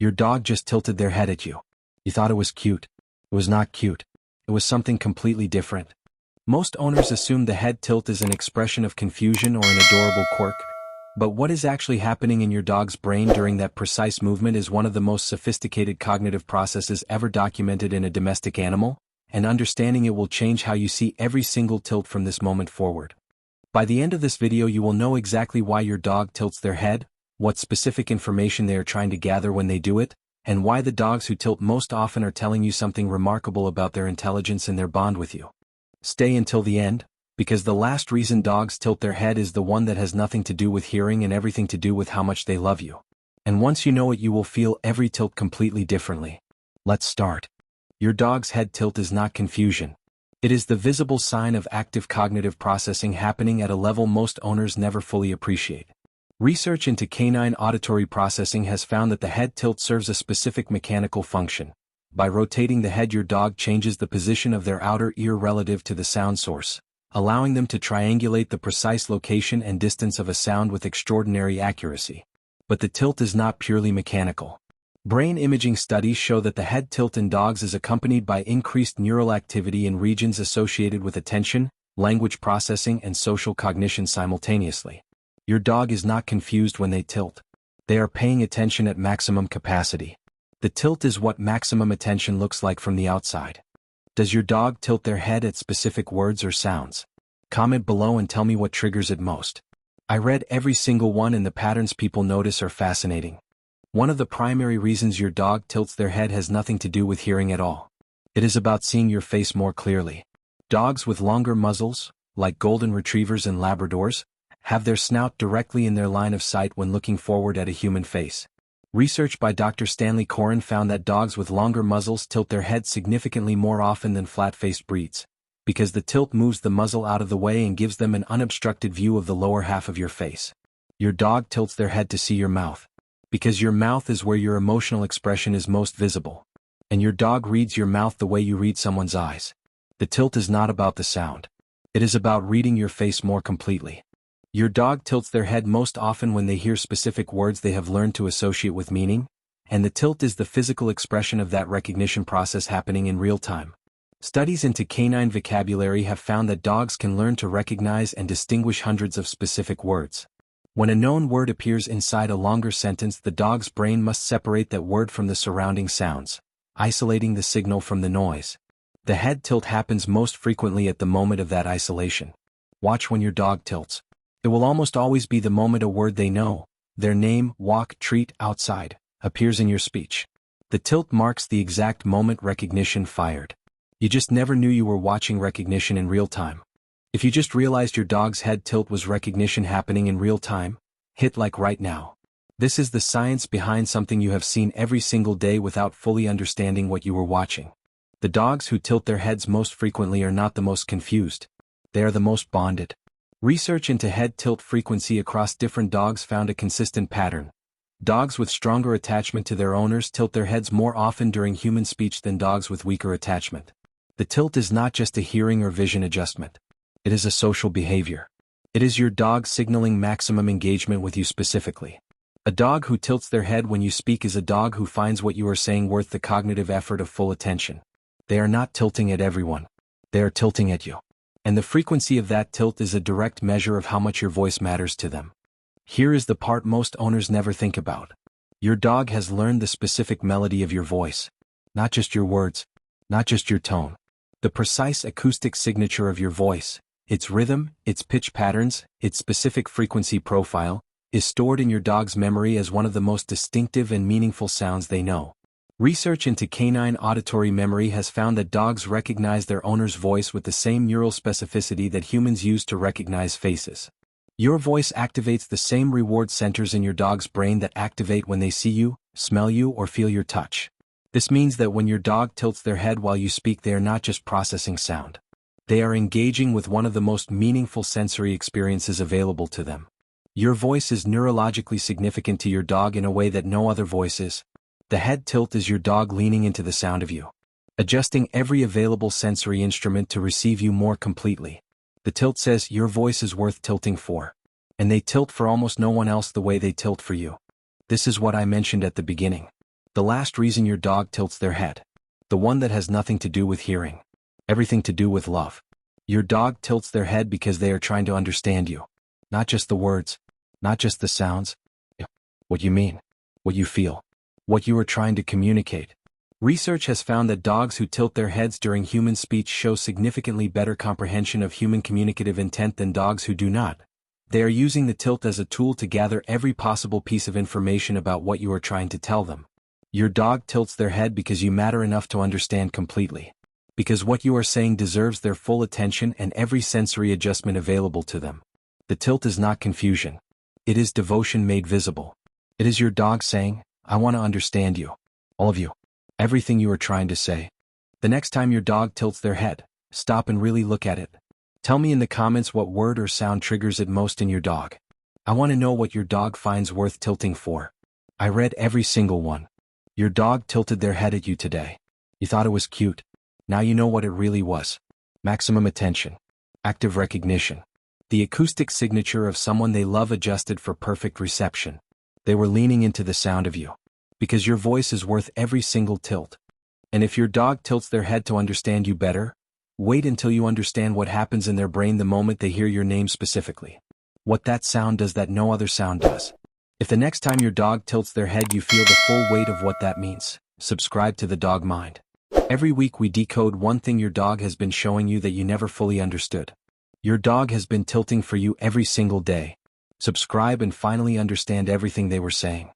Your dog just tilted their head at you. You thought it was cute. It was not cute. It was something completely different. Most owners assume the head tilt is an expression of confusion or an adorable quirk, but what is actually happening in your dog's brain during that precise movement is one of the most sophisticated cognitive processes ever documented in a domestic animal, and understanding it will change how you see every single tilt from this moment forward. By the end of this video you will know exactly why your dog tilts their head, what specific information they are trying to gather when they do it, and why the dogs who tilt most often are telling you something remarkable about their intelligence and their bond with you. Stay until the end, because the last reason dogs tilt their head is the one that has nothing to do with hearing and everything to do with how much they love you. And once you know it, you will feel every tilt completely differently. Let's start. Your dog's head tilt is not confusion. It is the visible sign of active cognitive processing happening at a level most owners never fully appreciate. Research into canine auditory processing has found that the head tilt serves a specific mechanical function. By rotating the head, your dog changes the position of their outer ear relative to the sound source, allowing them to triangulate the precise location and distance of a sound with extraordinary accuracy. But the tilt is not purely mechanical. Brain imaging studies show that the head tilt in dogs is accompanied by increased neural activity in regions associated with attention, language processing, and social cognition simultaneously. Your dog is not confused when they tilt. They are paying attention at maximum capacity. The tilt is what maximum attention looks like from the outside. Does your dog tilt their head at specific words or sounds? Comment below and tell me what triggers it most. I read every single one, and the patterns people notice are fascinating. One of the primary reasons your dog tilts their head has nothing to do with hearing at all. It is about seeing your face more clearly. Dogs with longer muzzles, like golden retrievers and Labradors, have their snout directly in their line of sight when looking forward at a human face. Research by Dr. Stanley Coren found that dogs with longer muzzles tilt their heads significantly more often than flat-faced breeds, because the tilt moves the muzzle out of the way and gives them an unobstructed view of the lower half of your face. Your dog tilts their head to see your mouth, because your mouth is where your emotional expression is most visible. And your dog reads your mouth the way you read someone's eyes. The tilt is not about the sound. It is about reading your face more completely. Your dog tilts their head most often when they hear specific words they have learned to associate with meaning, and the tilt is the physical expression of that recognition process happening in real time. Studies into canine vocabulary have found that dogs can learn to recognize and distinguish hundreds of specific words. When a known word appears inside a longer sentence, the dog's brain must separate that word from the surrounding sounds, isolating the signal from the noise. The head tilt happens most frequently at the moment of that isolation. Watch when your dog tilts. It will almost always be the moment a word they know, their name, walk, treat, outside, appears in your speech. The tilt marks the exact moment recognition fired. You just never knew you were watching recognition in real time. If you just realized your dog's head tilt was recognition happening in real time, hit like right now. This is the science behind something you have seen every single day without fully understanding what you were watching. The dogs who tilt their heads most frequently are not the most confused. They are the most bonded. Research into head tilt frequency across different dogs found a consistent pattern. Dogs with stronger attachment to their owners tilt their heads more often during human speech than dogs with weaker attachment. The tilt is not just a hearing or vision adjustment. It is a social behavior. It is your dog signaling maximum engagement with you specifically. A dog who tilts their head when you speak is a dog who finds what you are saying worth the cognitive effort of full attention. They are not tilting at everyone. They are tilting at you. And the frequency of that tilt is a direct measure of how much your voice matters to them. Here is the part most owners never think about. Your dog has learned the specific melody of your voice. Not just your words, not just your tone. The precise acoustic signature of your voice, its rhythm, its pitch patterns, its specific frequency profile, is stored in your dog's memory as one of the most distinctive and meaningful sounds they know. Research into canine auditory memory has found that dogs recognize their owner's voice with the same neural specificity that humans use to recognize faces. Your voice activates the same reward centers in your dog's brain that activate when they see you, smell you, or feel your touch. This means that when your dog tilts their head while you speak, they are not just processing sound. They are engaging with one of the most meaningful sensory experiences available to them. Your voice is neurologically significant to your dog in a way that no other voice is. The head tilt is your dog leaning into the sound of you, adjusting every available sensory instrument to receive you more completely. The tilt says your voice is worth tilting for. And they tilt for almost no one else the way they tilt for you. This is what I mentioned at the beginning. The last reason your dog tilts their head. The one that has nothing to do with hearing. Everything to do with love. Your dog tilts their head because they are trying to understand you. Not just the words, not just the sounds. What you mean, what you feel, what you are trying to communicate. Research has found that dogs who tilt their heads during human speech show significantly better comprehension of human communicative intent than dogs who do not. They are using the tilt as a tool to gather every possible piece of information about what you are trying to tell them. Your dog tilts their head because you matter enough to understand completely. Because what you are saying deserves their full attention and every sensory adjustment available to them. The tilt is not confusion. It is devotion made visible. It is your dog saying, I want to understand you. All of you. Everything you are trying to say. The next time your dog tilts their head, stop and really look at it. Tell me in the comments what word or sound triggers it most in your dog. I want to know what your dog finds worth tilting for. I read every single one. Your dog tilted their head at you today. You thought it was cute. Now you know what it really was. Maximum attention. Active recognition. The acoustic signature of someone they love adjusted for perfect reception. They were leaning into the sound of you. Because your voice is worth every single tilt. And if your dog tilts their head to understand you better, wait until you understand what happens in their brain the moment they hear your name specifically. What that sound does that no other sound does. If the next time your dog tilts their head you feel the full weight of what that means, subscribe to the Dog Mind. Every week we decode one thing your dog has been showing you that you never fully understood. Your dog has been tilting for you every single day. Subscribe and finally understand everything they were saying.